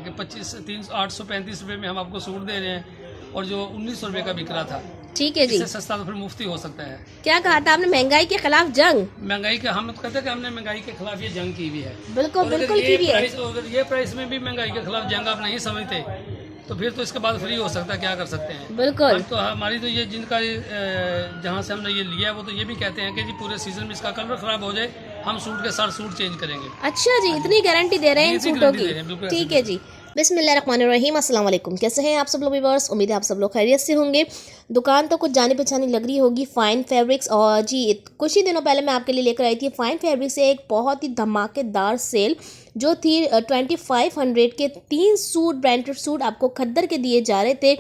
हैं कि 835 रुपये में हम आपको सूट दे रहे हैं और जो 1900 रुपये का बिक रहा था, ठीक है जी, इससे सस्ता तो फिर मुफ्ती हो सकता है। क्या कहा था आपने, महंगाई के खिलाफ जंग? महंगाई का हम कहते हैं कि हमने महंगाई के खिलाफ ये जंग की हुई है। बिल्कुल और बिल्कुल की भी है। अगर ये प्राइस में भी महंगाई के खिलाफ जंग आप नहीं समझते तो फिर तो इसके बाद फ्री हो सकता है, क्या कर सकते हैं। बिल्कुल। तो हमारी तो ये जिनका जहाँ से हमने ये लिया है वो तो ये भी कहते हैं कि जी पूरे सीजन में इसका कलर खराब हो जाए हम सूट के साथ सूट चेंज करेंगे। अच्छा जी, इतनी गारंटी दे रहे हैं इन सूटों की? बिल्कुल। ठीक है जी। बिस्मिल्लाहिर्रहमानिर्रहीम, अस्सलाम वालेकुम। कैसे हैं आप सब लोग व्यूअर्स? उम्मीद है आप सब लोग खैरियत से होंगे। दुकान तो कुछ जानी पहचानी लग रही होगी, फाइन फैब्रिक्स। और जी कुछ ही दिनों पहले मैं आपके लिए लेकर आई थी फाइन फैब्रिक्स से एक बहुत ही धमाकेदार सेल जो थी 2500 के 3 सूट, ब्रांडेड सूट आपको खद्दर के दिए जा रहे थे।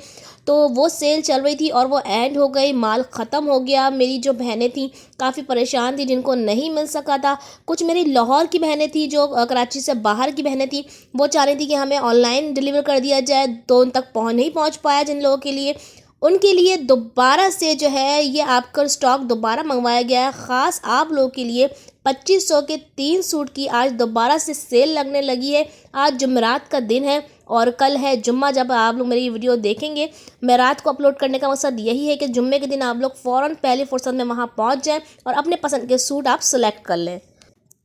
तो वो सेल चल रही थी और वो एंड हो गई, माल ख़त्म हो गया। मेरी जो बहनें थी काफ़ी परेशान थी, जिनको नहीं मिल सका था। कुछ मेरी लाहौर की बहनें थी, जो कराची से बाहर की बहनें थी, वो चाह रही थी कि हमें ऑनलाइन डिलीवर कर दिया जाए, तो उन तक नहीं पहुंच पाया जिन लोगों के लिए। उनके लिए दोबारा से जो है ये आपका स्टॉक दोबारा मंगवाया गया है। ख़ास आप लोगों के लिए 2500 के 3 सूट की आज दोबारा से सेल लगने लगी है। आज जुमेरात का दिन है और कल है जुम्मा। जब आप लोग मेरी वीडियो देखेंगे, मैं रात को अपलोड करने का मकसद यही है कि जुम्मे के दिन आप लोग फ़ौरन पहली फुर्सत में वहाँ पहुँच जाएँ और अपने पसंद के सूट आप सेलेक्ट कर लें।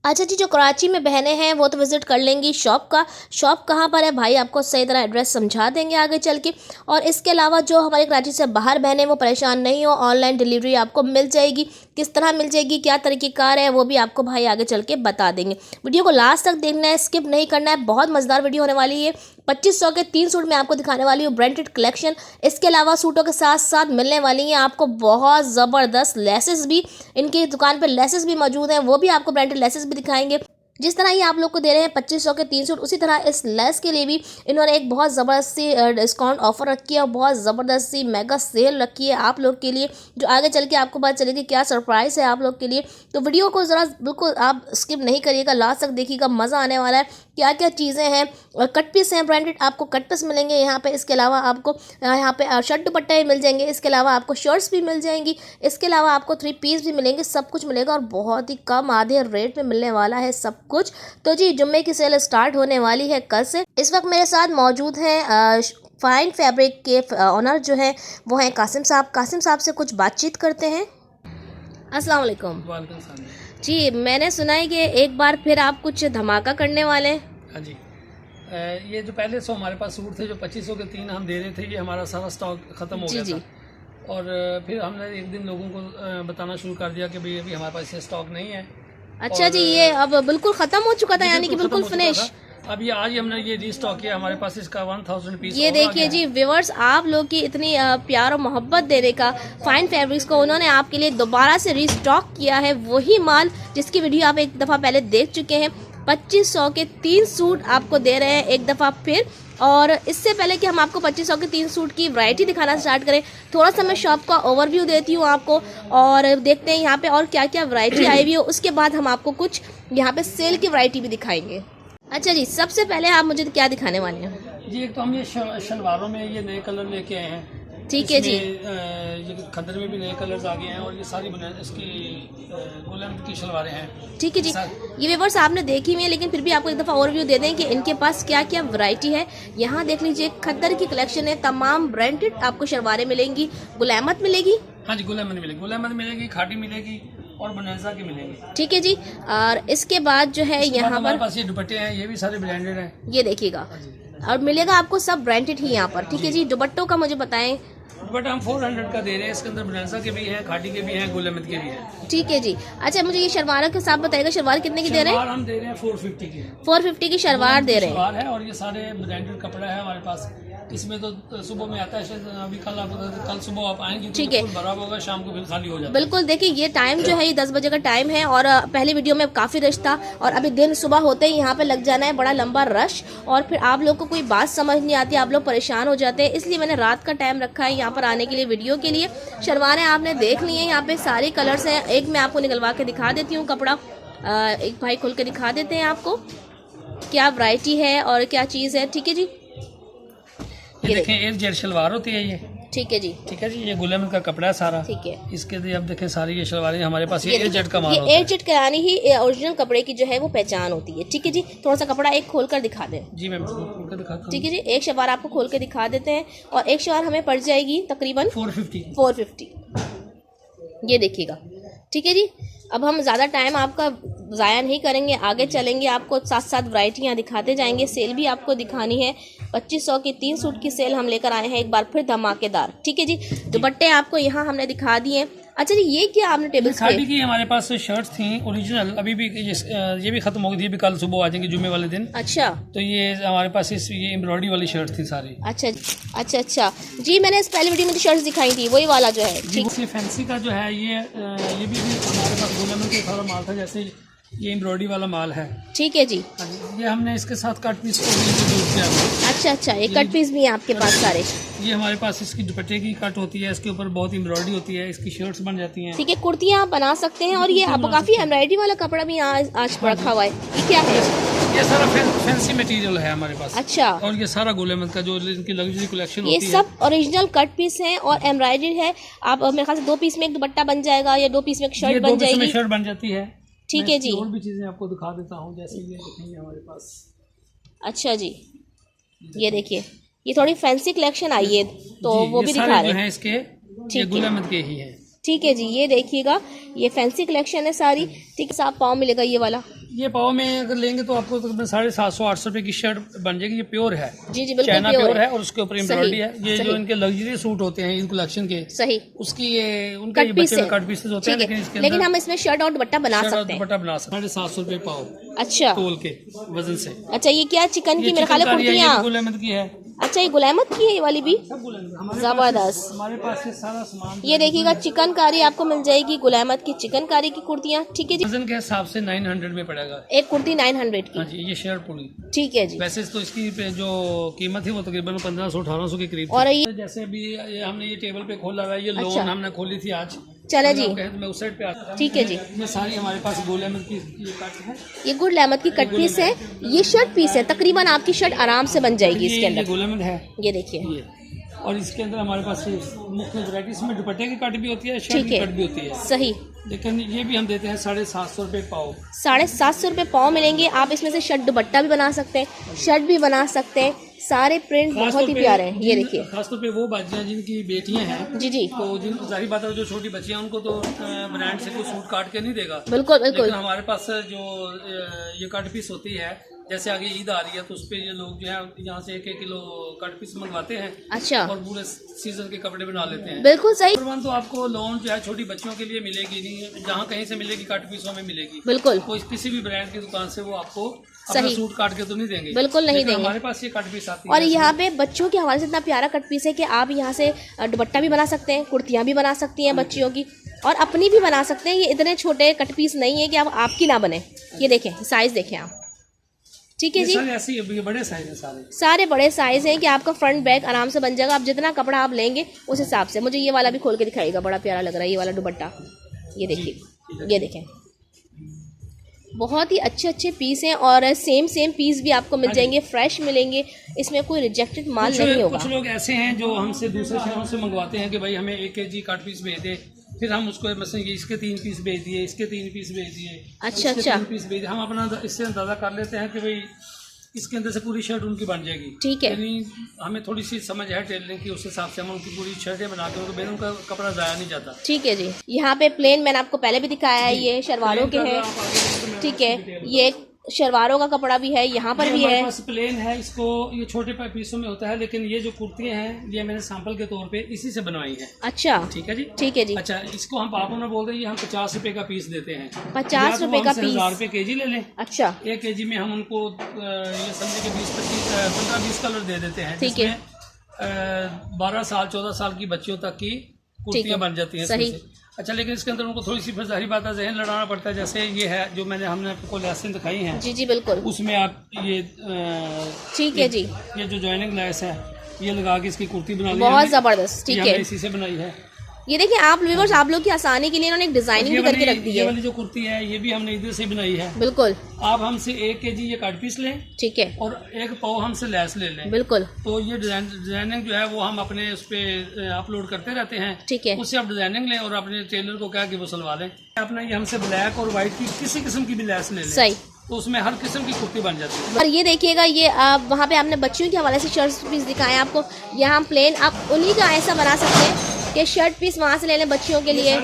अच्छा जी, जो कराची में बहनें हैं वो तो विज़िट कर लेंगी शॉप का। शॉप कहाँ पर है भाई, आपको सही तरह एड्रेस समझा देंगे आगे चल के। और इसके अलावा जो हमारे कराची से बाहर बहनें वो परेशान नहीं हो, ऑनलाइन डिलीवरी आपको मिल जाएगी। किस तरह मिल जाएगी, क्या तरीक़ेकार है, वो भी आपको भाई आगे चल के बता देंगे। वीडियो को लास्ट तक देखना है, स्किप नहीं करना है। बहुत मज़ेदार वीडियो होने वाली है। 2500 के 3 सूट मैं आपको दिखाने वाली हूँ, ब्रांडेड कलेक्शन। इसके अलावा सूटों के साथ साथ मिलने वाली हैं आपको बहुत ज़बरदस्त लेसेस भी। इनकी दुकान पर लेसेस भी मौजूद हैं, वो भी आपको ब्रांडेड लेसेस भी दिखाएंगे। जिस तरह ये आप लोग को दे रहे हैं 2500 के 3 सूट, उसी तरह इस लेस के लिए भी इन्होंने एक बहुत ज़बरदस्त सी डिस्काउंट ऑफर रखी है और बहुत ज़बरदस्त सी मेगा सेल रखी है आप लोग के लिए, जो आगे चल के आपको पता चलेगी क्या सरप्राइज़ है आप लोग के लिए। तो वीडियो को ज़रा बिल्कुल आप स्किप नहीं करिएगा, लास्ट तक देखिएगा, मज़ा आने वाला है। क्या क्या चीज़ें हैं, कट पीस हैं ब्रांडेड, आपको कट पीस मिलेंगे यहाँ पे। इसके अलावा आपको यहाँ पे शर्ट दुपट्टे भी मिल जाएंगे। इसके अलावा आपको शर्ट्स भी मिल जाएंगी। इसके अलावा आपको 3 पीस भी मिलेंगे। सब कुछ मिलेगा और बहुत ही कम आधे रेट में मिलने वाला है सब कुछ। तो जी जुम्मे की सेल स्टार्ट होने वाली है कल से। इस वक्त मेरे साथ मौजूद हैं फाइन फैब्रिक के ऑनर जो है वो हैं कासिम साहब। कासिम साहब से कुछ बातचीत करते हैं। अस्सलाम वालेकुम। वालेकुम सलाम जी, मैंने सुना है कि एक बार फिर आप कुछ धमाका करने वाले हैं। हाँ जी, ये जो पहले से हमारे पास सूट थे जो 2500 के 3 हम दे रहे थे, ये हमारा सारा स्टॉक ख़त्म हो गया था। और फिर हमने एक दिन लोगों को बताना शुरू कर दिया कि भाई अभी हमारे पास ये स्टॉक नहीं है। अच्छा जी, ये अब बिल्कुल ख़त्म हो चुका था, यानी कि बिल्कुल फिनिश। अब ये आज हमने ये रीस्टॉक किया, हमारे पास इसका 1000 पीस। ये देखिए जी व्यूअर्स, आप लोग की इतनी प्यार और मोहब्बत देने का फाइन फैब्रिक्स को उन्होंने आपके लिए दोबारा से रीस्टॉक किया है। वही माल जिसकी वीडियो आप एक दफ़ा पहले देख चुके हैं। 2500 के 3 सूट आपको दे रहे हैं एक दफ़ा फिर। और इससे पहले कि हम आपको 2500 के 3 सूट की वैरायटी दिखाना स्टार्ट करें, थोड़ा सा मैं शॉप का ओवरव्यू देती हूँ आपको और देखते हैं यहाँ पे और क्या क्या वैरायटी आई हुई हो। उसके बाद हम आपको कुछ यहाँ पे सेल की वैरायटी भी दिखाएंगे। अच्छा जी, सबसे पहले आप मुझे क्या दिखाने वाले हैं? जी, एक तो हम ये शलवारों में ये नए कलर लेके आए हैं। ठीक है जी। ये खद्दर में भी नए कलर्स आ गए हैं और ये सारी इसकी गुलाम की शलवारें हैं। ठीक है जी, ये व्यूअर्स आपने देखी हुई है, लेकिन फिर भी आपको एक दफ़ा ओवरव्यू दे दें कि इनके पास क्या क्या वैरायटी है। यहाँ देख लीजिए, खद्दर की कलेक्शन है, तमाम ब्रांडेड आपको शलवारें मिलेंगी। गुलामत मिलेगी? हाँ जी, गुलामत मिलेगी, गुलामत मिलेगी, खाटी मिलेगी और बनाजा की मिलेंगी। ठीक है जी। और इसके बाद जो है यहाँ पर हमारे पास ये दुपट्टे हैं, ये भी सारे ब्रांडेड हैं। ये देखिएगा, और मिलेगा आपको सब ब्रांडेड ही यहाँ पर। ठीक है जी, दुपट्टों का मुझे बताएं। दुपट्टा हम 400 का दे रहे हैं, इसके अंदर बनाजा के भी हैं, खाटी के भी हैं, गुलामत के भी हैं। ठीक है जी। अच्छा, मुझे ये शलवारों के साथ बताएगा, शलवार कितने की दे रहे हैं? हम दे रहे हैं 450 की। 450 की शलवार दे रहे हैं। है और ये सारे ब्रांडेड कपड़ा है हमारे पास। इसमें तो सुबह में आता है, अभी कल सुबह आप आएंगे ठीक है, बराबर होगा, शाम को फिर खाली हो जाता है। बिल्कुल। देखिए ये टाइम जो है ये 10 बजे का टाइम है और पहली वीडियो में काफ़ी रश था और अभी दिन सुबह होते ही यहाँ पे लग जाना है बड़ा लंबा रश और फिर आप लोग को कोई बात समझ नहीं आती, आप लोग परेशान हो जाते हैं। इसलिए मैंने रात का टाइम रखा है यहाँ पर आने के लिए, वीडियो के लिए। शलवारें आपने देख ली हैं, यहाँ पे सारे कलर्स हैं। एक मैं आपको निकलवा के दिखा देती हूँ कपड़ा, एक भाई खोल के दिखा देते हैं आपको क्या वैरायटी है और क्या चीज़ है। ठीक है जी, ये देखें, एक जेड शलवार होती है ये। ठीक है जी। ठीक है जी, ये गुलेमत का कपड़ा है सारा। ठीक है। इसके लिए अब देखें सारी ये शलवारें हमारे पास ये एजेड का माल ये होता है। एजेड का यानी ही ओरिजिनल कपड़े की जो है वो पहचान होती है। ठीक है जी, थोड़ा सा कपड़ा एक खोल कर दिखा दें। जी मैम, खोल कर दिखाता हूँ। ठीक है जी, एक शलवार आपको खोल के दिखा देते हैं और एक शलवार हमें पड़ जाएगी तकरीबन 450। ये देखिएगा। ठीक है जी, अब हम ज़्यादा टाइम आपका ज़ाया नहीं करेंगे, आगे चलेंगे, आपको साथ साथ वैरायटियाँ दिखाते जाएंगे। सेल भी आपको दिखानी है। 2500 की 3 सूट की सेल हम लेकर आए हैं एक बार फिर धमाकेदार। ठीक है जी, दुपट्टे आपको यहाँ हमने दिखा दिए हैं। अच्छा जी, ये क्या आपने टेबल्स पे? खादी की हमारे पास शर्ट्स थी ओरिजिनल, अभी भी ये भी खत्म हो गई थी, अभी कल सुबह आ जाएंगे जुम्मे वाले दिन। अच्छा, तो ये हमारे पास ये एम्ब्रॉयडरी वाली शर्ट थी सारी। अच्छा अच्छा अच्छा जी, मैंने इस पहले वीडियो में तो शर्ट्स दिखाई थी, वही वाला जो है। ठीक, ये फैंसी का जो है ये भी हमारे पास गुलेमत का सारा माल था, जैसे ये एम्ब्रॉयडरी वाला माल है। ठीक है जी। ये हमने इसके साथ कट पीस को भी इंट्रोड्यूस किया है। अच्छा अच्छा, ये कट पीस भी है आपके पास सारे? ये हमारे पास इसकी दुपट्टे की कट होती है, इसके ऊपर बहुत एम्ब्रॉयडरी होती है, इसकी शर्ट्स बन जाती हैं। ठीक है, कुर्तियाँ आप बना सकते हैं। और ये आप काफ़ी एम्ब्रॉयडरी वाला कपड़ा भी आज रखा हुआ है, ये क्या है? ये सारा फैंसी मटेरियल है हमारे पास। अच्छा, और ये सारा गुलेमत का जो इनकी लग्जरी कलेक्शन ये होती है, सब ओरिजिनल कट पीस है और एम्ब्रॉयडरी है। आप मेरे ख्याल से 2 पीस में एक दुपट्टा बन जाएगा या 2 पीस में एक शर्ट बन जाएगी। शर्ट बन जाती है। ठीक है जी। और भी चीजें आपको दिखा देता हूँ, जैसे ये देखेंगे हमारे पास। अच्छा जी, ये देखिए, ये थोड़ी फैंसी कलेक्शन आई है तो वो भी दिखा रहे हैं। इसके ये गुलेमत के ही है। ठीक है जी, ये देखिएगा, ये फैंसी कलेक्शन है सारी। ठीक है, साफ पाँव मिलेगा ये वाला। ये पाव में अगर लेंगे तो आपको तकरीबन 750-800 रुपए की शर्ट बन जाएगी। ये प्योर है। जी जी, बिल्कुल चाइना प्योर है और उसके ऊपर एम्ब्रॉयडरी है। ये सही। जो इनके लग्जरी सूट होते हैं इन कलेक्शन के, सही, उसकी ये उनके कट पीस है। कट पीसेस होते हैं, ठीक है, लेकिन इसके लेकिन अंदर हम इसमें शर्ट और दुपट्टा बना शर्ट और सकते हैं। दुपट्टा बना सकते हैं। 750 रुपए पाव अच्छा, तोल के वजन से। अच्छा, ये क्या चिकन की ये मेरे ख्याल है चिकनकारी है, ये कुर्तियाँ? भी गुलेमत की है। अच्छा, ये गुलामत की है ये वाली भी? सब गुलेमत। जबरदस्त। हमारे पास ये सारा सामान, ये देखिएगा, चिकनकारी आपको मिल जाएगी, गुलामत की चिकनकारी की कुर्तियाँ। ठीक है जी, वजन के हिसाब से 900 में पड़ेगा एक कुर्ती 900 हाँ की। जी। ये शर्ट पूरी। ठीक है जी। वैसे तो इसकी जो कीमत है वो तकरीबन 1500-1800 के करीब और थी। ये जैसे अभी हमने ये टेबल पे खोला हुआ है, ये लोन अच्छा। हमने खोली थी आज। चले जी, मैं उस साइड पे आता हूं। ठीक है जी। ये सारी हमारे पास गुलेमत की ये कट है। ये गुड लेमत की कट पीस है, ये शर्ट पीस है। तकरीबन आपकी शर्ट आराम से बन जाएगी इसके ये अंदर। गुलेमत है ये देखिए, ये। और इसके अंदर हमारे पास मुख्तलिफ वैरायटीज में दुपट्टे की कट भी होती है, शर्ट ठीक की है, कट भी होती है। सही। लेकिन ये भी हम देते हैं 750 रुपए पाव। 750 रुपये पाव मिलेंगे। आप इसमें से शर्ट दुपट्टा भी बना सकते हैं, शर्ट भी बना सकते हैं। सारे प्रिंट बहुत ही प्यारे हैं। ये देखिए, खासतौर पे वो बाजियाँ जिनकी बेटियां हैं, जी जी, तो जिन जाहिर बात है जो छोटी बच्चियां उनको तो ब्रांड से कोई सूट काट के नहीं देगा। बिल्कुल बिल्कुल। लेकिन हमारे पास जो ये कट पीस होती है, जैसे आगे ईद आ रही है तो उस पे ये लोग जो है यहाँ से 1-1 किलो कट पीस मंगवाते हैं। अच्छा, और पूरे सीजन के कपड़े बना लेते हैं। बिल्कुल सही। तो आपको लोन जो है छोटी बच्चियों के लिए मिलेगी नहीं, जहाँ कहीं से मिलेगी कट पीसों में मिलेगी। बिल्कुल, कोई किसी भी ब्रांड की दुकान से वो आपको सही अपना सूट काट के तो नहीं देंगे। बिल्कुल नहीं लेकिन देंगे। हमारे पास ये कट पीस आती है। और यहाँ पे बच्चों के हवाले से इतना प्यारा कट पीस है कि आप यहाँ से दुपट्टा भी बना सकते हैं, कुर्तियाँ भी बना सकती हैं बच्चियों की, और अपनी भी बना सकते हैं। ये इतने छोटे कट पीस नहीं है कि आप आपकी ना बने। ये देखें, साइज देखें आप। ठीक है जी, ऐसे ये बड़े साइज है सारे बड़े साइज हैं कि आपका फ्रंट बैक आराम से बन जाएगा। आप जितना कपड़ा आप लेंगे उस हिसाब से। मुझे ये वाला भी खोल के दिखाइएगा, बड़ा प्यारा लग रहा है ये वाला दुपट्टा। ये देखिए, ये देखें, बहुत ही अच्छे अच्छे पीस हैं और सेम पीस भी आपको मिल जाएंगे, फ्रेश मिलेंगे। इसमें कोई रिजेक्टेड माल नहीं होगा। कुछ लोग ऐसे हैं जो हमसे दूसरे शहरों से मंगवाते हैं कि भाई हमें 1 kg कट पीस भेज दे, फिर हम उसको मसलन इसके 3 पीस भेज दिए, इसके 3 पीस भेज दिए, अच्छा इसके अच्छा, 3 पीस भेज दिए। हम अपना इससे अंदाजा कर लेते हैं कि भाई इसके अंदर से पूरी शर्ट उनकी बन जाएगी। ठीक है, यानी हमें थोड़ी सी समझ है टेलरिंग की, उस हिसाब से हम उनकी पूरी शर्टें बनाते हैं, तो बेन उनका कपड़ा ज़ाया नहीं जाता। ठीक है जी। यहाँ पे प्लेन मैंने आपको पहले भी दिखाया है, ये शलवारों के हैं। ठीक है, ये शलवारों का कपड़ा भी है, यहाँ पर भी है। पास प्लेन है, इसको ये छोटे पीसों में होता है, लेकिन ये जो कुर्तियाँ हैं ये मैंने सैंपल के तौर पे इसी से बनवाई है। अच्छा, ठीक है जी, ठीक है जी। अच्छा, इसको हम पापों में बोल रहे हैं, ये हम 50 रुपए का पीस देते हैं। 50 रुपए का पीस, 1000 रुपए केजी ले लें। अच्छा, 1 केजी में हम उनको ये समझे कि 15-20 कलर दे देते हैं। ठीक है, 12 साल 14 साल की बच्चियों तक की कुर्तियाँ बन जाती हैं। सही। अच्छा, लेकिन इसके अंदर उनको थोड़ी सी फिर जाहिर बात है जहन लड़ाना पड़ता है। जैसे ये है जो हमने आपको लैसें दिखाई हैं, जी जी बिल्कुल, उसमें आप ये ठीक है जी, ये जो जॉइनिंग लैस है ये लगा के इसकी कुर्ती बना ली, बहुत जबरदस्त। ठीक है, इसी से बनाई है। ये देखिए आप व्यूअर्स, आप लोग की आसानी के लिए इन्होंने एक डिजाइनिंग भी करके रख दी है। ये वाली जो कुर्ती है ये भी हमने इधर से बनाई है। बिल्कुल। आप हमसे 1 kg ये कट पीस लें, ठीक है, और 1 पाव हमसे लैस ले लें। बिल्कुल। तो ये डिजाइनिंग जो है वो हम अपने उस पे अपलोड करते रहते हैं, ठीक है। उससे आप डिजाइनिंग लें और अपने टेलर को कहा कि वो सिलवा लें। आपने ये हमसे ब्लैक और व्हाइट की किसी किस्म की भी लैस ले लें, सही, तो उसमें हर किस्म की कुर्ती बन जाती है। और ये देखिएगा, ये आप वहाँ पे आपने बच्चियों के हवाले से शर्ट पीस दिखाए आपको, यहाँ प्लेन आप उन्हीं का ऐसा बना सकते हैं कि शर्ट पीस वहाँ से ले लें बच्चियों के लिए,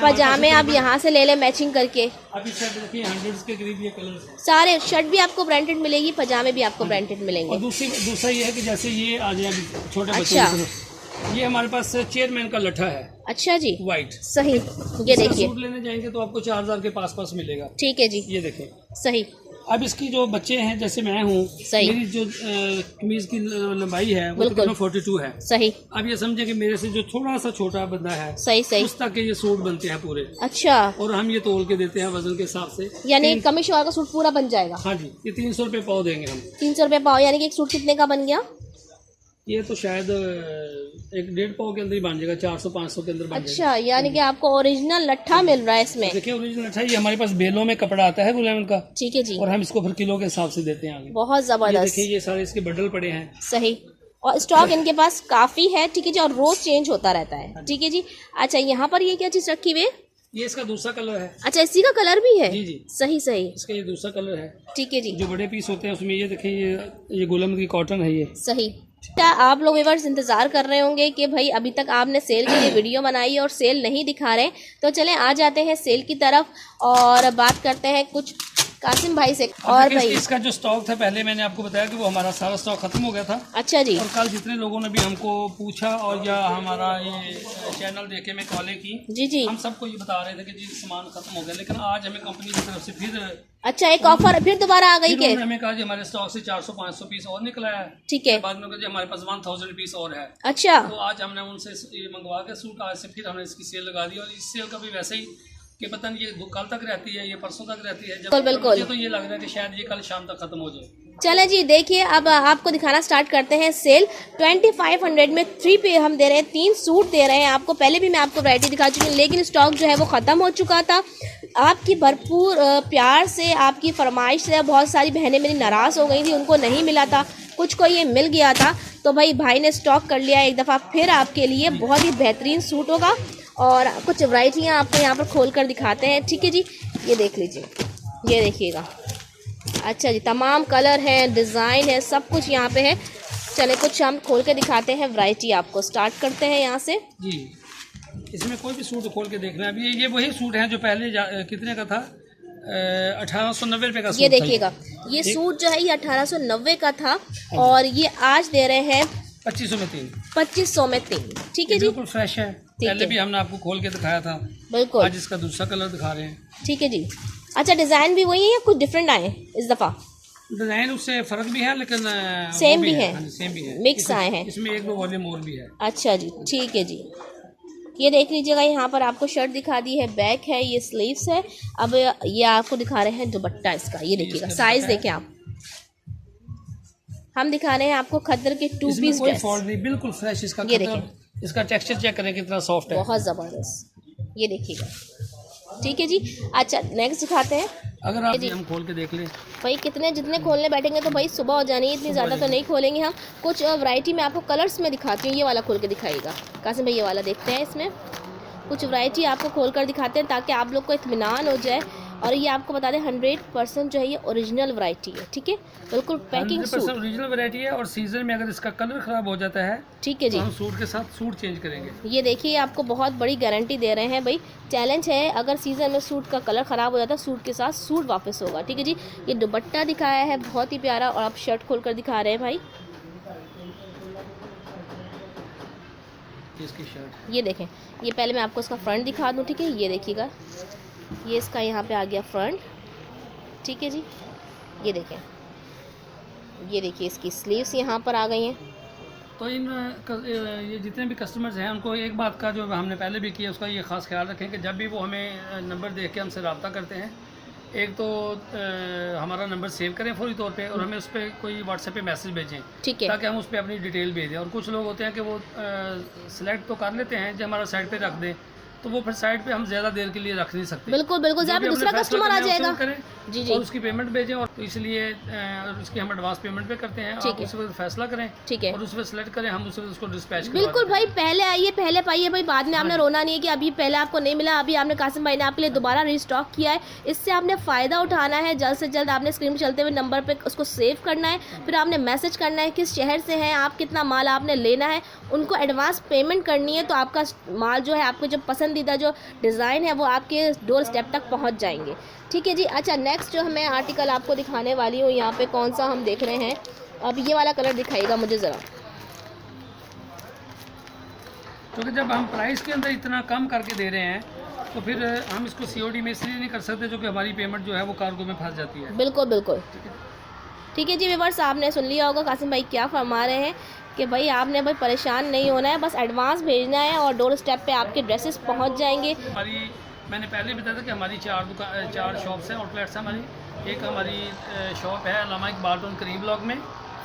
पजामे आप यहाँ से ले लें मैचिंग करके। अभी शर्ट देखिए 100 के करीब ये कलर्स हैं। सारे शर्ट भी आपको ब्रांडेड मिलेगी, पजामे भी आपको ब्रांडेड मिलेंगे। और दूसरा ये है कि जैसे ये आ जाए छोटे बच्चों की, ये हमारे पास चेयरमैन का लट्ठा है। अच्छा जी, व्हाइट, सही। ये देखिए सूट लेने जाएंगे तो आपको 4000 के पास मिलेगा, ठीक है जी। ये देखें, सही। अब इसकी जो बच्चे हैं, जैसे मैं हूँ, मेरी जो कमीज की लंबाई है वो 42 है, सही। अब ये समझे कि मेरे से जो थोड़ा सा छोटा बंदा है, सही सही, उस तक के ये सूट बनते हैं पूरे। अच्छा। और हम ये तोल के देते हैं वजन के हिसाब से, यानी कमीज वाला का सूट पूरा बन जाएगा। हाँ जी, ये 300 रुपये पाव देंगे हम। 300 रुपये पाव, यानी कि एक सूट कितने का बन गया? ये तो शायद 1.5 पाव के अंदर ही बन जाएगा, 400-500 के अंदर बन जाएगा। अच्छा, यानी कि आपको ओरिजिनल लट्ठा मिल रहा है इसमें। देखिए ओरिजिनल लट्ठा, ये हमारे पास बेलों में कपड़ा आता है गुलाम का, ठीक है जी, और हम इसको फिर किलो के हिसाब से देते हैं आगे। बहुत जबरदस्त। देखिए ये सारे इसके बंडल पड़े हैं, सही, और स्टॉक इनके पास काफी है, ठीक है जी, और रोज चेंज होता रहता है, ठीक है जी। अच्छा, यहाँ पर ये क्या चीज रखी हुई है? ये इसका दूसरा कलर है। अच्छा, इसी का कलर भी है? जी जी, सही सही, इसका ये दूसरा कलर है, ठीक है जी। जो बड़े पीस होते हैं उसमें ये देखिए, ये गुलाम की कॉटन है, ये सही। क्या आप लोग व्यूअर्स इंतजार कर रहे होंगे कि भाई अभी तक आपने सेल के लिए वीडियो बनाई और सेल नहीं दिखा रहे, तो चलें आ जाते हैं सेल की तरफ और बात करते हैं कुछ कासिम भाई से। और भाई इसका जो स्टॉक था, पहले मैंने आपको बताया कि वो हमारा सारा स्टॉक खत्म हो गया था। अच्छा जी। और कल जितने लोगों ने भी हमको पूछा और या हमारा ये चैनल देखे में कॉलें की, जी जी, हम सबको ये बता रहे थे कि जी सामान खत्म हो गया, लेकिन आज हमें कंपनी की तरफ से फिर, अच्छा, एक ऑफर फिर दोबारा आ गई के हमें कहा जी हमारे स्टॉक से 400-500 पीस और निकला है, ठीक है। बाद में कहा जी हमारे पास 1000 पीस और है। अच्छा, तो आज हमने उनसे ये मंगवा के सूट, आज से फिर हमने इसकी सेल लगा दी, और इस सेल का भी वैसे ही कि पता नहीं ये कल तक रहती है, ये परसों तक रहती है, जब बिल्कुल तो ये लग रहा है कि शायद ये कल शाम तक खत्म हो जाए। चले जी, देखिए अब आपको दिखाना स्टार्ट करते हैं सेल। 2500 में 3 पे हम दे रहे हैं, 3 सूट दे रहे हैं आपको। पहले भी मैं आपको वैरायटी दिखा चुकी हूँ, लेकिन स्टॉक जो है वो ख़त्म हो चुका था। आपकी भरपूर प्यार से, आपकी फरमाइश से बहुत सारी बहनें मेरी नाराज़ हो गई थी, उनको नहीं मिला था, कुछ को ये मिल गया था, तो भाई ने स्टॉक कर लिया एक दफ़ा फिर आपके लिए। बहुत ही बेहतरीन सूट होगा और कुछ वैरायटियाँ आपको यहाँ पर खोल कर दिखाते हैं, ठीक है जी। ये देख लीजिए, ये देखिएगा, अच्छा जी, तमाम कलर हैं, डिज़ाइन है, सब कुछ यहाँ पे है। चले कुछ हम खोल के दिखाते हैं वैरायटी आपको। स्टार्ट करते हैं यहाँ से जी। इसमें कोई भी सूट खोल के देखना है। अभी ये वही सूट है जो पहले कितने का था, 1890 रुपये का सूट। ये देखिएगा, ये सूट जो है ये 1890 का था और ये आज दे रहे हैं 2500 में 3। 2500 में 3, ठीक है जी, बिल्कुल फ्रेश है। पहले भी हमने आपको खोल के दिखाया था, बिल्कुल। आज इसका दूसरा कलर दिखा रहे हैं, ठीक है जी। अच्छा, डिज़ाइन भी वही है या कुछ डिफरेंट आए इस दफ़ा? डिज़ाइन उससे फ़र्क भी है, लेकिन सेम भी है, सेम भी है, मिक्स आए हैं। इसमें 1-2 वॉल्यूम और भी है। अच्छा जी, ठीक है जी। ये देख लीजिएगा, यहाँ पर आपको शर्ट दिखा दी है, बैक है, ये स्लीव्स है। अब ये आपको दिखा रहे हैं दुपट्टा इसका, ये देखिएगा, साइज़ देखें आप। हम दिखा रहे हैं आपको खद्दर के 2 पीस ड्रेस, बिल्कुल फ्रेश। इसका ये देखें, इसका टेक्सचर चेक करें कितना सॉफ्ट है, बहुत ज़बरदस्त। ये देखिएगा, ठीक है जी। अच्छा, नेक्स्ट दिखाते हैं। अगर आप हम खोल के देख लें भाई, जितने खोलने बैठेंगे तो भाई सुबह हो जानी है, इतनी ज़्यादा तो नहीं खोलेंगे हम। कुछ वैरायटी में आपको कलर्स में दिखाती हूँ, ये वाला खोल के दिखाइएगा कासिम भाई, ये वाला देखते हैं। इसमें कुछ वैरायटी आपको खोल कर दिखाते हैं ताकि आप लोग को इत्मीनान हो जाए। और ये आपको बता दें 100% जो है ये ओरिजिनल वैरायटी है, ठीक है, बिल्कुल पैकिंग सूट ओरिजिनल वैरायटी है। और सीजन में अगर इसका कलर खराब हो जाता है, ठीक है जी, तो हम सूट के साथ सूट चेंज करेंगे। ये देखिए, आपको बहुत बड़ी गारंटी दे रहे हैं भाई, चैलेंज है, अगर सीजन में सूट का कलर ख़राब हो जाता है, सूट के साथ सूट वापस होगा, ठीक है जी। ये दुपट्टा दिखाया है बहुत ही प्यारा, और आप शर्ट खोल कर दिखा रहे हैं भाई, इसकी शर्ट। ये देखें, ये पहले मैं आपको इसका फ्रंट दिखा दूँ, ठीक है, ये देखिएगा, ये इसका यहाँ पे आ गया फ्रंट, ठीक है जी। ये देखें, ये देखिए इसकी स्लीव्स यहाँ पर आ गई हैं। तो ये जितने भी कस्टमर्स हैं उनको एक बात का जो हमने पहले भी किया उसका ये ख़ास ख्याल रखें कि जब भी वो हमें नंबर देख के हमसे रब्ता करते हैं एक तो हमारा नंबर सेव करें फौरी तौर पे और हमें उस पर कोई व्हाट्सएप पे मैसेज भेजें, ठीक है, ताकि हम उस पर अपनी डिटेल भेजें। और कुछ लोग होते हैं कि वो सिलेक्ट तो कर लेते हैं जो हमारा साइड पे रख दें, तो वो फिर साइड पे हम ज़्यादा देर के लिए रख नहीं सकते। बिल्कुल बिल्कुल, जहाँ पे दूसरा कस्टमर आ जाएगा जी जी, और उसकी पेमेंट भेजें, और तो इसलिए उसकी हम एडवांस पेमेंट पे करते हैं। आप उस पर फैसला करें, ठीक है, और उस पर सेलेक्ट करें, हम उस पर उसको डिस्पैच करें। बिल्कुल भाई, पहले आइए पहले पाइए भाई, बाद में आपने रोना नहीं है कि अभी पहले आपको नहीं मिला। अभी आपने कासिम भाई ने आपके लिए दोबारा रिस्टॉक किया है, इससे आपने फ़ायदा उठाना है। जल्द से जल्द आपने स्क्रीन पर चलते हुए नंबर पे उसको सेव करना है, फिर आपने मैसेज करना है किस शहर से हैं आप, कितना माल आपने लेना है, उनको एडवांस पेमेंट करनी है, तो आपका माल जो है, आपके जो पसंदीदा जो डिज़ाइन है वो आपके डोर स्टेप तक पहुंच जाएंगे। ठीक है जी। अच्छा, नेक्स्ट जो मैं आर्टिकल आपको दिखाने वाली हूँ, यहाँ पे कौन सा हम देख रहे हैं, अब ये वाला कलर दिखाइएगा मुझे ज़रा। क्योंकि जब हम प्राइस के अंदर इतना कम करके दे रहे हैं, तो फिर हम इसको COD में इसलिए नहीं कर सकते, जो कि हमारी पेमेंट जो है वो कार्गो में फंस जाती है। बिल्कुल बिल्कुल, ठीक है जी। व्यूअर्स, आपने सुन लिया होगा कासिम भाई क्या फरमा रहे हैं कि भाई आपने भाई परेशान नहीं होना है, बस एडवांस भेजना है और डोर स्टेप पे आपके ड्रेसेस पहुंच जाएंगे। हमारी, मैंने पहले बताया था कि हमारी 4 शॉप्स हैं, आउटलेट्स हैं हमारी। एक हमारी शॉप है Allama Iqbal tone cream block में,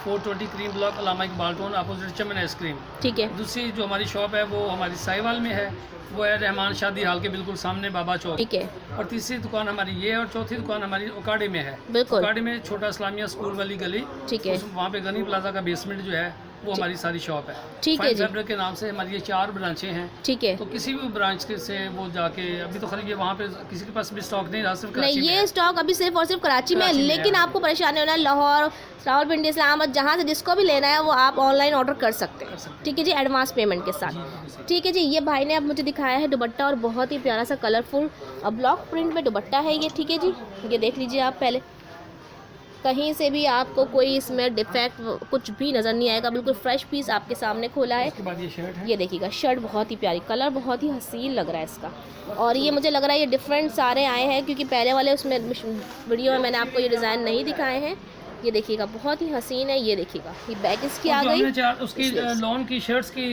420 cream block Allama Iqbal tone, opposite चमन आइसक्रीम। ठीक है। दूसरी जो हमारी शॉप है वो हमारी साहिवाल में है, वो है रहमान शादी हाल के बिल्कुल सामने बाबा चौक। ठीक है। और तीसरी दुकान हमारी ये है, और चौथी दुकान हमारी ओकाड़े में है। बिल्कुल। ओकाड़े में छोटा इस्लामिया स्कूल वाली गली, ठीक है, वहाँ पे गनी प्लाजा का बेसमेंट जो है वो हमारी सारी शॉप है। ठीक है फाइन जी। फैब्रिक के नाम से हमारी ये 4 ब्रांचें हैं। ठीक है। तो किसी भी ब्रांच के से वो जाके, अभी तो खरीद वहाँ पे किसी के पास भी स्टॉक नहीं रहा, सिर्फ नहीं, कराची में ये है। स्टॉक अभी सिर्फ और सिर्फ कराची में है, कराची में लेकिन है। आपको परेशानी होना है, लाहौर, रावलपिंडी, इस्लामाबाद, जहाँ से जिसको भी लेना है वो आप ऑनलाइन ऑर्डर कर सकते हैं। ठीक है जी, एडवांस पेमेंट के साथ। ठीक है जी। ये भाई ने अब मुझे दिखाया है दुपट्टा, और बहुत ही प्यारा सा कलरफुल ब्लॉक प्रिंट में दुपट्टा है ये। ठीक है जी, ये देख लीजिए आप, पहले कहीं से भी आपको कोई इसमें डिफेक्ट कुछ भी नज़र नहीं आएगा, बिल्कुल फ्रेश पीस आपके सामने खोला है। उसके बाद ये शर्ट है, ये देखिएगा, शर्ट बहुत ही प्यारी, कलर बहुत ही हसीन लग रहा है इसका। और ये मुझे लग रहा है ये डिफरेंट सारे आए हैं, क्योंकि पहले वाले उसमें वीडियो में मैंने आपको ये डिज़ाइन नहीं दिखाए हैं। ये देखिएगा, बहुत ही हसीन है। ये देखिएगा, ये बैग इसकी आ गई। उसकी लॉन की शर्ट्स की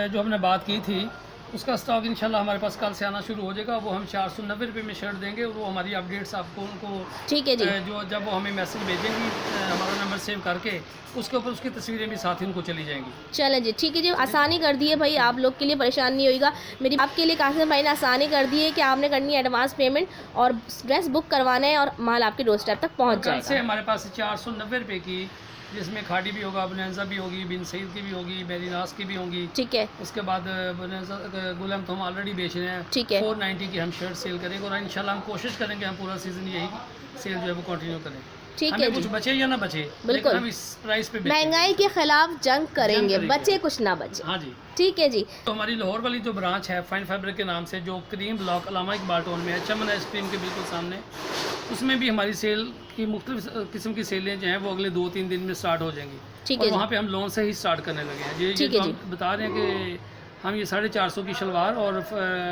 जो हमने बात की थी, उसका स्टॉक इंशाल्लाह हमारे पास कल से आना शुरू हो जाएगा। वो हम 490 रुपये में शर्ट देंगे, और वो हमारी अपडेट्स आपको उनको, ठीक है जी, जो जब वो हमें मैसेज भेजेंगी हमारा नंबर सेव करके, उसके ऊपर उसकी तस्वीरें भी साथ ही उनको चली जाएंगी। चलें जी, ठीक है जी। आसानी कर दी है भाई, आप लोग के लिए परेशान नहीं होगा। मेरी आपके लिए कासिम भाई ने आसानी कर दी है कि आपने करनी है एडवांस पेमेंट, और ड्रेस बुक करवाना है, और माल आपके डोर स्टेप तक पहुँच कल से जाएगा। हमारे पास 490 रुपये की, जिसमें खाड़ी भी होगा, बनैजा भी होगी, बिन सईद की भी होगी, मेरीनास की भी होंगी। ठीक है। उसके बाद गुलाम तो हम ऑलरेडी बेच रहे हैं। ठीक है। 490 की हम शर्ट सेल करेंगे, और इंशाल्लाह हम कोशिश करेंगे हम पूरा सीजन यही सेल जो है वो कंटिन्यू करें। ठीक है हमें जी, कुछ बचे या ना बचे, बिल्कुल। लेकिन हम इस प्राइस पे बेचेंगे। महंगाई के खिलाफ जंग करेंगे, बचे कुछ ना बचे। हाँ जी। ठीक है जी। तो हमारी लाहौर वाली जो ब्रांच है फाइन फैब्रिक के नाम से, जो cream block Allama Iqbal tone में है, चमन आइसक्रीम के बिल्कुल सामने, उसमें भी हमारी सेल की मुख्तलिफ किस्म की सेलें जो हैं वो अगले 2-3 दिन में स्टार्ट हो जाएंगी। ठीक और है वहाँ पे हम लोन से ही स्टार्ट करने लगे हैं। ये ठीक जो है हम बता रहे हैं कि हम ये 450 की शलवार और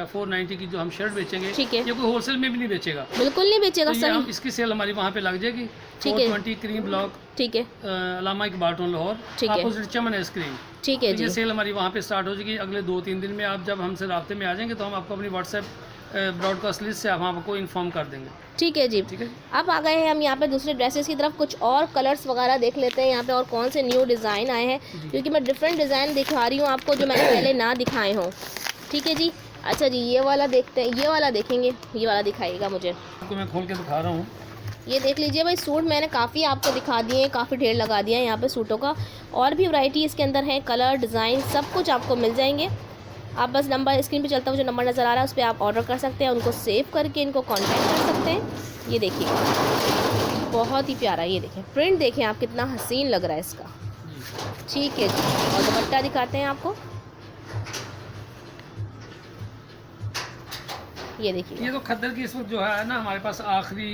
490 की जो हम शर्ट बेचेंगे, ठीक है। ये कोई होलसेल में भी नहीं बेचेगा, बिल्कुल नहीं बेचेगा, तो ये सही। हम इसकी सेल हमारी वहाँ पे लग जाएगी। ठीक है। 420 क्रीम ब्लॉक, ठीक है, अलामा इकबाल टोन लाहौर, ठीक है। अपोजिट चमन आइसक्रीम। ठीक है तो ये जी। सेल हमारी वहाँ पे स्टार्ट हो जाएगी अगले 2-3 दिन में। आप जब हमसे राब्ते में आ जाएंगे तो हम आपको अपनी व्हाट्सएप ब्रॉडकास्ट लिस्ट से हम आपको इन्फॉर्म कर देंगे। ठीक है जी। ठीक है। अब आ गए हैं हम यहाँ पे दूसरे ड्रेसेस की तरफ, कुछ और कलर्स वगैरह देख लेते हैं यहाँ पे, और कौन से न्यू डिज़ाइन आए हैं, क्योंकि मैं डिफरेंट डिज़ाइन दिखा रही हूँ आपको जो मैंने पहले ना दिखाए हों। ठीक है जी। अच्छा जी, ये वाला देखते हैं, ये वाला देखेंगे, ये वाला दिखाइएगा मुझे। आपको मैं खोल के दिखा रहा हूँ। ये देख लीजिए भाई, सूट मैंने काफ़ी आपको दिखा दिए हैं, काफ़ी ढेर लगा दिया है यहाँ पे सूटों का, और भी वैरायटी इसके अंदर है, कलर डिज़ाइन सब कुछ आपको मिल जाएंगे। आप बस नंबर स्क्रीन पे चलता हुआ जो नंबर नज़र आ रहा है उस पर आप ऑर्डर कर सकते हैं, उनको सेव करके इनको कांटेक्ट कर सकते हैं। ये देखिए, बहुत ही प्यारा, ये देखें प्रिंट, देखें आप कितना हसीन लग रहा है इसका। ठीक है जी। और दुपट्टा दिखाते हैं आपको, ये देखिए। ये तो खद्दर की इस वक्त जो है ना हमारे पास आखिरी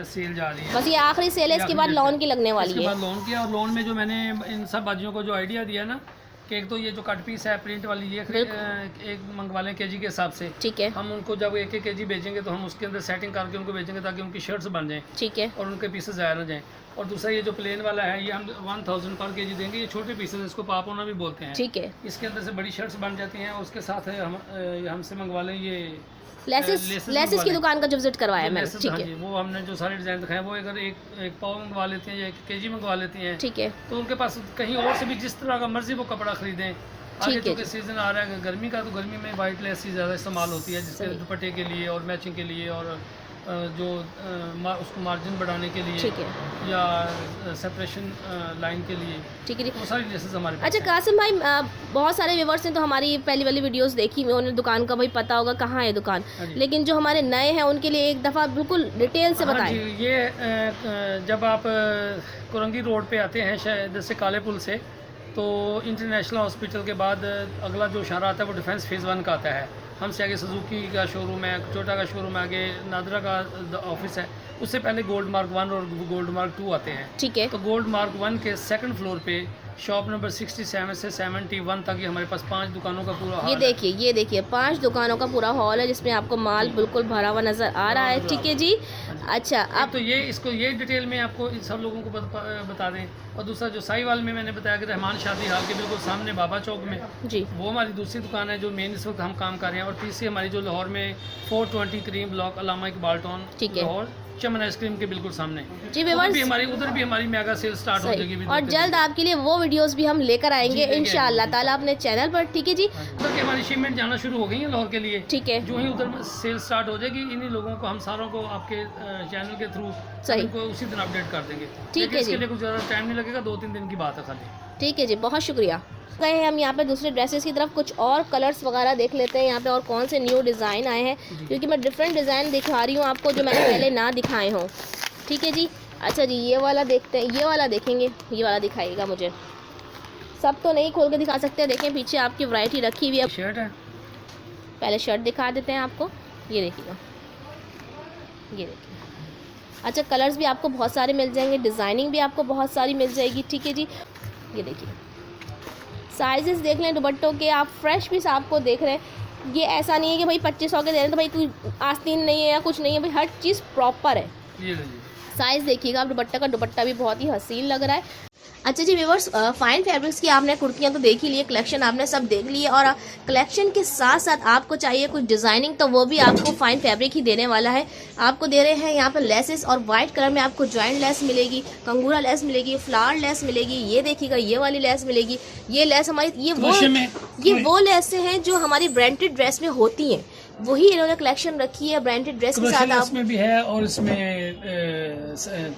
सेल जा रही है, बस ये आखिरी सेल है, इसके बाद लॉन की लगने वाली इसके है। बाद लोन किया, और लोन में जो मैंने इन सब बाजियों को जो आइडिया दिया ना, कि एक तो ये जो कट पीस है प्रिंट वाली, ये एक मंगवा लें केजी के हिसाब से। ठीक है। हम उनको जब 1-1 केजी बेचेंगे तो हम उसके अंदर सेटिंग करके उनको बेचेंगे, ताकि उनकी शर्ट्स बन जाएं, ठीक है। और उनके पीसेस आया ना जाएं। और दूसरा ये जो प्लेन वाला है ये हम 1000 पर केजी देंगे। ये छोटे पीसेस, इसको पापोना भी बोलते हैं। ठीक है। इसके अंदर से बड़ी शर्ट्स बन जाती हैं। उसके साथ हमसे मंगवा लें ये लेसेस की दुकान का जो विजिट करवाया मैंने। ठीक है। वो हमने जो सारे डिजाइन दिखाए वो अगर एक पाव मंगवा लेते हैं या 1 केजी मंगवा लेते हैं, ठीक है, तो उनके पास कहीं और से भी जिस तरह का मर्जी वो कपड़ा खरीदें। आगे तो सीजन आ रहा है गर्मी का, तो गर्मी में वाइट लेस ही ज़्यादा इस्तेमाल होती है, जिससे दुपट्टे के लिए और मैचिंग के लिए और जो उसको मार्जिन बढ़ाने के लिए, ठीक है, या सेपरेशन लाइन के लिए, ठीक है, वो सारी लेसेस हमारे पास। अच्छा कासिम भाई, बहुत सारे व्यूअर्स हैं तो हमारी पहली वाली वीडियोस देखी में उन्हें दुकान का भाई पता होगा कहाँ है दुकान, लेकिन जो हमारे नए हैं उनके लिए एक दफ़ा बिल्कुल डिटेल से बताएं। ये जब आप कुरंगी रोड पे आते हैं शायद से काले पुल से, तो इंटरनेशनल हॉस्पिटल के बाद अगला जो इशारा आता है वो डिफेंस फेज़ 1 का आता है। हमसे आगे सुजुकी का शोरूम है, टोयोटा का शोरूम है, आगे नादरा का ऑफिस है। उससे पहले गोल्ड मार्क 1 और गोल्ड मार्क 2 आते हैं। ठीक है। तो गोल्ड मार्क 1 के 2nd फ्लोर पे शॉप नंबर 67 से 71 तक ये हमारे पास 5 दुकानों का पूरा ये देखिए 5 दुकान का पूरा हॉल है, जिसमें आपको माल बिल्कुल भरा हुआ नजर आ रहा है। ठीक है जी। अच्छा, अब तो ये डिटेल में आपको सब लोगों को बता दें। और दूसरा जो साहिवाल में मैंने बताया कि रहमान शादी हाल के बिल्कुल सामने बाबा चौक में जी, वो हमारी दूसरी दुकान है जो मेन इस वक्त हम काम कर रहे हैं। और तीसरी हमारी जो लाहौर में 420 cream block Allama Iqbal town Lahore चमन आइसक्रीम के बिल्कुल सामने जी, उधर भी हमारी मेगा सेल स्टार्ट हो जाएगी। और जल्द आपके लिए वो वीडियोस भी हम लेकर आएंगे इंशाअल्लाह ताला अपने चैनल पर। ठीक है जी। उधर की हमारी शिपमेंट जाना शुरू हो गई है लाहौर के लिए। ठीक है। जो ही उधर सेल स्टार्ट हो जाएगी, इन्हीं लोगों को हम सारों को आपके चैनल के थ्रू इनको उसी दिन अपडेट कर देंगे। ठीक है। इसके लिए कुछ ज़्यादा टाइम नहीं लगेगा, 2-3 दिन की बात है खाली। ठीक है जी, बहुत शुक्रिया। गए हैं हम यहाँ पे दूसरे ड्रेसेस की तरफ, कुछ और कलर्स वगैरह देख लेते हैं यहाँ पे और कौन से न्यू डिज़ाइन आए हैं, क्योंकि मैं डिफरेंट डिज़ाइन दिखा रही हूँ आपको जो मैंने पहले ना दिखाए हों। ठीक है जी। अच्छा जी, ये वाला देखते हैं, ये वाला देखेंगे, ये वाला दिखाइएगा मुझे। सब तो नहीं खोल के दिखा सकते, देखें पीछे आपकी वैरायटी रखी हुई है। शर्ट है, पहले शर्ट दिखा देते हैं आपको। ये देखिएगा, ये देखिए। अच्छा, कलर्स भी आपको बहुत सारे मिल जाएंगे, डिज़ाइनिंग भी आपको बहुत सारी मिल जाएगी। ठीक है जी। ये देखिए, साइजेस देख लें दुपट्टों के, आप फ्रेश पीस आपको देख रहे हैं। ये ऐसा नहीं है कि भाई 2500 के दे रहे हैं तो भाई कोई आस्तीन नहीं है या कुछ नहीं है, भाई हर चीज़ प्रॉपर है। साइज़ देखिएगा आप, दुपट्टा का दुपट्टा भी बहुत ही हसीन लग रहा है। अच्छा जी व्यूअर्स, फाइन फैब्रिक्स की आपने कुर्तियाँ तो देख ही ली, कलेक्शन आपने सब देख ली है, और कलेक्शन के साथ साथ आपको चाहिए कुछ डिज़ाइनिंग, तो वो भी आपको फाइन फैब्रिक ही देने वाला है। आपको दे रहे हैं यहाँ पर लेसेस, और वाइट कलर में आपको जॉइंट लेस मिलेगी, कंगूरा लेस मिलेगी, फ्लावर लेस मिलेगी। ये देखिएगा, ये वाली लेस मिलेगी। ये लेस हमारी ये वो लेसें हैं जो हमारी ब्रांडेड ड्रेस में होती हैं, वही इन्होंने कलेक्शन रखी है ब्रांडेड ड्रेस के साथ। आप में भी है और इसमें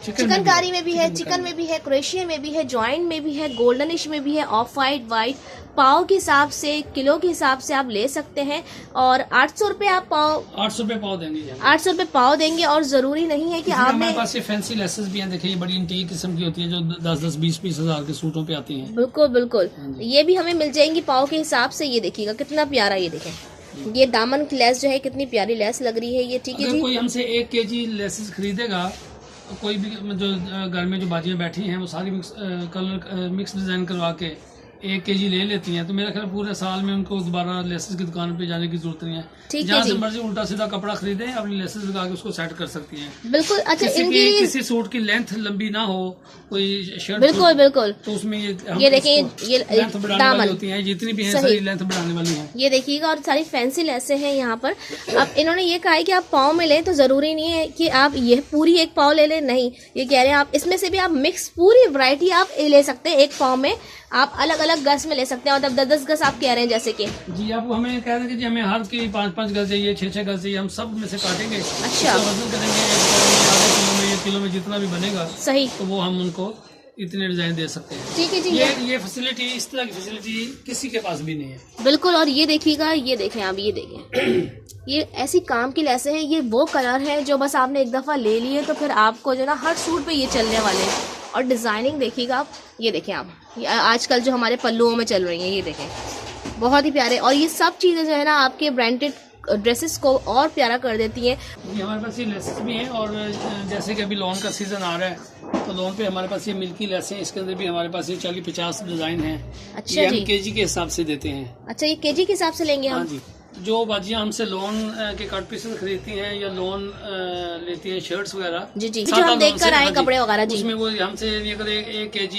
चिकनकारी में भी है, चिकन में भी है, क्रोशिया में भी है, जॉइंट में भी है, गोल्डनिश में भी है, ऑफ वाइट पाव के हिसाब से, किलो के हिसाब से आप ले सकते हैं। और 800 रुपये आप 800 रुपये पाव देंगे। 800 रुपये पाव देंगे, और जरूरी नहीं है कि आपने, हमारे पास ये फैंसी लेसेस भी हैं, देखिए ये बड़ी इंटीक किस्म की होती है जो 10-10, 20-20 हज़ार के सूटों पे आती हैं। बिल्कुल बिल्कुल, ये भी हमें मिल जाएंगी पाव के हिसाब से। ये देखिएगा कितना प्यारा, ये देखें, ये दामन की लेस जो है कितनी प्यारी लेस लग रही है ये। ठीक है जी। कोई हमसे 1 केजी लेसेस खरीदेगा, कोई भी जो घर में जो बाजियाँ बैठी हैं वो सारी मिक्स डिज़ाइन करवा के 1 केजी ले लेती हैं, तो मेरा ख्याल पूरे साल में उनको दोबारा लेसेस की दुकान पे जाने की जरूरत नहीं है। जहाँ से मर्जी उल्टा सीधा कपड़ा खरीदें, अपनी लेसेस लगा के उसको सेट कर सकती हैं। बिल्कुल। अच्छा, किसी सूट की लेंथ लंबी ना हो, कोई शर्ट बिल्कुल तो उसमें ये देखिए, ये लेंथ बढ़ाने वाली होती है, जितनी भी है सारी लेंथ बढ़ाने वाली है। ये देखिएगा, और सारी फैंसी लेसें हैं यहाँ पर। अब इन्होंने ये कहा है कि आप पाव में लें, तो जरूरी नहीं है कि आप ये पूरी 1 पाव ले लें, नहीं, ये कह रहे हैं आप इसमें से भी आप मिक्स पूरी वैरायटी आप ले सकते हैं। 1 पाव में आप अलग अलग गज में ले सकते हैं, मतलब 10-10 गज आप कह रहे हैं जैसे कि जी। आप हमें कह रहे हैं कि जी हमें हर की 5-5 गज चाहिए, 6-6 गज चाहिए, हम सब में से काटेंगे। अच्छा, वजन करेंगे, 1 किलो में जितना भी बनेगा सही, तो वो हम उनको इतने डिजाइन दे सकते हैं। ठीक है जी। ये फैसिलिटी, इस तरह की फैसिलिटी किसी के पास भी नहीं है। बिल्कुल। और ये देखिएगा, ये देखें आप, ये देखें, ये ऐसी काम की लेसें हैं, ये वो कलर है जो बस आपने एक दफ़ा ले लिए तो फिर आपको जो ना हर सूट पे ये चलने वाले हैं। और डिज़ाइनिंग देखिएगा आप, ये देखें आप, ये आजकल जो हमारे पल्लुओं में चल रही हैं, ये देखें, बहुत ही प्यारे। और ये सब चीज़ें जो है ना आपके ब्रांडेड ड्रेसेस को और प्यारा कर देती हैं। हमारे पास ये लेसेस भी हैं, और जैसे कि अभी लॉन का सीज़न आ रहा है तो लॉन पे हमारे पास ये मिल्की लेस हैं, इसके अंदर भी हमारे पास ये 40-50 डिज़ाइन हैं। अच्छा जी। हम केजी के हिसाब से देते हैं। अच्छा, ये केजी के हिसाब से लेंगे हम? हाँ जी। जो बाजियां हमसे लोन के कट पीसेस खरीदती हैं या लोन लेती हैं शर्ट्स वगैरह, जी जी, जो हम देख कर आए कपड़े वगैरह जी, उसमें वो हमसे ये अगर 1 kg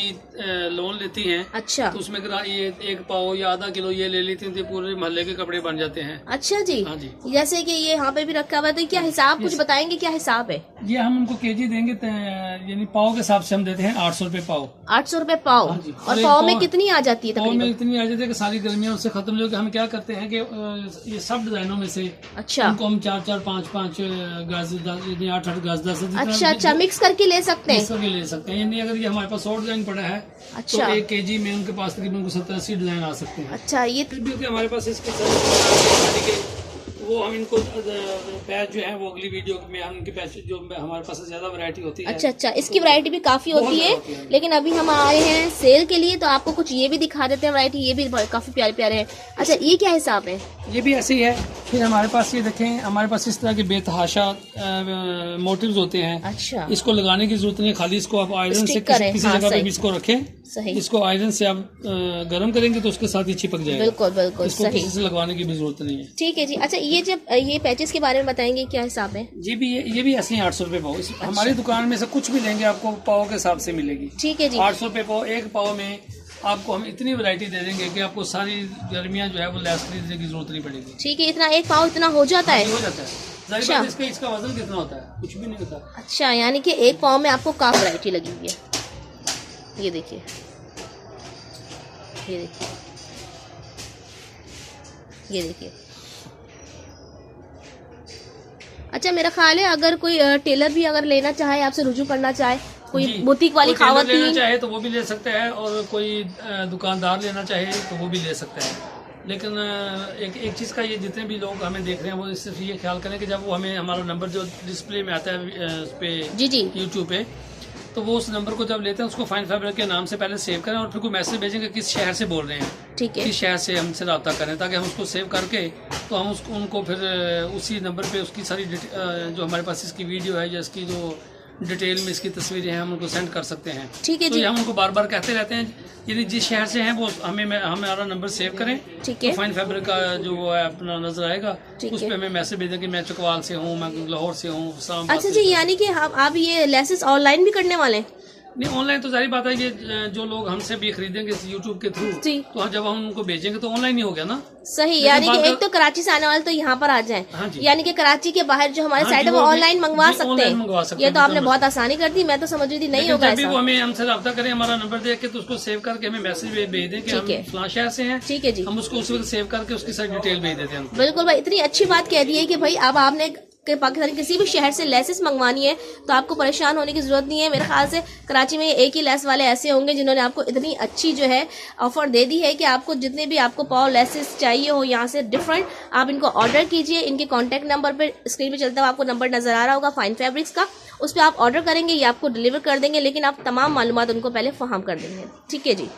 लोन लेती हैं, अच्छा, तो उसमें अगर ये 1 पाव या आधा किलो ये ले लेती हैं तो पूरे मोहल्ले के कपड़े बन जाते हैं। अच्छा जी, हाँ जी। जैसे कि ये यहाँ पे भी रखा हुआ है, तो क्या हिसाब कुछ बताएंगे, क्या हिसाब है? ये हम उनको केजी देंगे, यानी पाव के हिसाब से हम देते हैं 800 रुपए पाव। 800 रुपए पाव। हाँ जी। और पाव में कितनी आ जाती है? पाव में इतनी आ जाती है कि सारी गर्मियाँ उससे खत्म हो गई। हम क्या करते हैं कि ये सब डिजाइनों में से, अच्छा, उनको हम 4-4, 5-5 गज, 8-8 गज, 10, अच्छा मिक्स करके ले सकते हैं, मिक्स करके ले सकते हैं। यानी अगर ये हमारे पास 100 डिजाइन पड़ा है, अच्छा, तो 1 kg में उनके पास तकरीबन 70-80 डिजाइन आ सकते हैं। अच्छा, ये हमारे पास इसके वो हम इनको पैच जो है वो अगली वीडियो में हम इनके पैच जो हमारे पास ज्यादा वैरायटी होती है। अच्छा, इसकी वैरायटी भी काफी होती है, लेकिन अभी हम आए हैं सेल के लिए, तो आपको कुछ ये भी दिखा देते हैं वैरायटी, ये भी काफी प्यारे प्यारे हैं। अच्छा, ये क्या हिसाब है? ये भी ऐसे ही है। फिर हमारे पास ये देखें, हमारे पास इस तरह के बेतहाशा मोटिव्स होते हैं। अच्छा, इसको लगाने की जरूरत नहीं, खाली इसको आप आयरन से किसी जगह पे भी इसको रखें, सही, इसको आयरन से आप गर्म करेंगे तो उसके साथ ही चिपक जाएगा। बिल्कुल बिल्कुल, इसको किसी से लगवाने की भी जरूरत नहीं है। ठीक है जी। अच्छा, ये जब ये पैचेस के बारे में बताएंगे, क्या हिसाब है? जी भी ये भी ऐसे ही 800 रुपए पाव। अच्छा। हमारी दुकान में से कुछ भी लेंगे आपको पाव के हिसाब से मिलेगी। ठीक है जी। 800 रुपए पाव। 1 पाव में आपको हम इतनी वैरायटी दे देंगे कि आपको सारी गर्मियाँ जो है वो लेस खरीदने की जरूरत नहीं पड़ेगी। ठीक है, इतना 1 पाव इतना हो जाता है? हो जाता है। अच्छा, इसका वजन कितना होता है? कुछ भी नहीं होता। अच्छा, यानी कि 1 पाव में आपको काफी वैरायटी लगी हुई है। ये देखिए, ये देखिए, ये देखिए। अच्छा, मेरा ख्याल है अगर कोई टेलर भी अगर लेना चाहे, आपसे रुजू करना चाहे, कोई बुटीक वाली खावती लेना चाहे तो वो भी ले सकते हैं, और कोई दुकानदार लेना चाहे तो वो भी ले सकते हैं। लेकिन एक चीज़ का ये, जितने भी लोग हमें देख रहे हैं वो सिर्फ ये ख्याल करें कि जब वो हमें हमारा नंबर जो डिस्प्ले में आता है उस पे, जी जी, यूट्यूब पे, तो वो उस नंबर को जब लेते हैं उसको फाइन फैब्रिक के नाम से पहले सेव करें, और फिर कोई मैसेज भेजेंगे किस शहर से बोल रहे हैं, ठीक है, किस शहर से हमसे रब्ता करें, ताकि हम उसको सेव करके तो हम उनको फिर उसी नंबर पे उसकी सारी जो हमारे पास इसकी वीडियो है या इसकी जो डिटेल में इसकी तस्वीरें हैं हम उनको सेंड कर सकते हैं। ठीक है, तो हम उनको बार बार कहते रहते हैं, यदि जिस शहर से हैं वो हमारा नंबर सेव करें, ठीक है, तो फाइन फैब्रिक का जो वो है अपना नजर आएगा, उस पर हमें मैसेज भेजें कि मैं चकवाल से हूँ, मैं लाहौर से हूँ। अच्छा जी, यानी कि आप ये लेसेस ऑनलाइन भी करने वाले हैं? नहीं, ऑनलाइन तो जाहिर बात है, ये जो लोग हमसे भी खरीदेंगे यूट्यूब के थ्रू, तो जब हम उनको भेजेंगे तो ऑनलाइन ही हो गया ना। सही, यानी कि एक तो कराची से आने वाले तो यहाँ पर आ जाएं, हाँ, यानी कि कराची के बाहर जो हमारे साइड है वो ऑनलाइन मंगवा सकते हैं। ये तो आपने बहुत आसानी कर दी, मैं तो समझ रही थी नहीं होगा ऐसा। वो हमें हमसे रब्ता करें, हमारा नंबर दे के तो उसको सेव करके हमें मैसेज भेज दें कि हम फलां शहर से हैं, ठीक है जी, हम उसको उस वक्त सेव करके उसकी सारी डिटेल भेज देते हैं। बिल्कुल भाई, इतनी अच्छी बात कह दी है कि भाई अब आपने कि पाकिस्तान किसी भी शहर से लेसेस मंगवानी है तो आपको परेशान होने की ज़रूरत नहीं है। मेरे ख्याल से कराची में एक ही लेस वाले ऐसे होंगे जिन्होंने आपको इतनी अच्छी जो है ऑफ़र दे दी है कि आपको जितने भी आपको पाव लेसेस चाहिए हो यहाँ से डिफरेंट, आप इनको ऑर्डर कीजिए। इनके कॉन्टैक्ट नंबर पर स्क्रीन पे चलता हुआ आपको नंबर नज़र आ रहा होगा फाइन फैब्रिक्स का, उस पर आप ऑर्डर करेंगे, ये आपको डिलीवर कर देंगे, लेकिन आप तमाम मालूमात उनको पहले फराहम कर देंगे। ठीक है जी।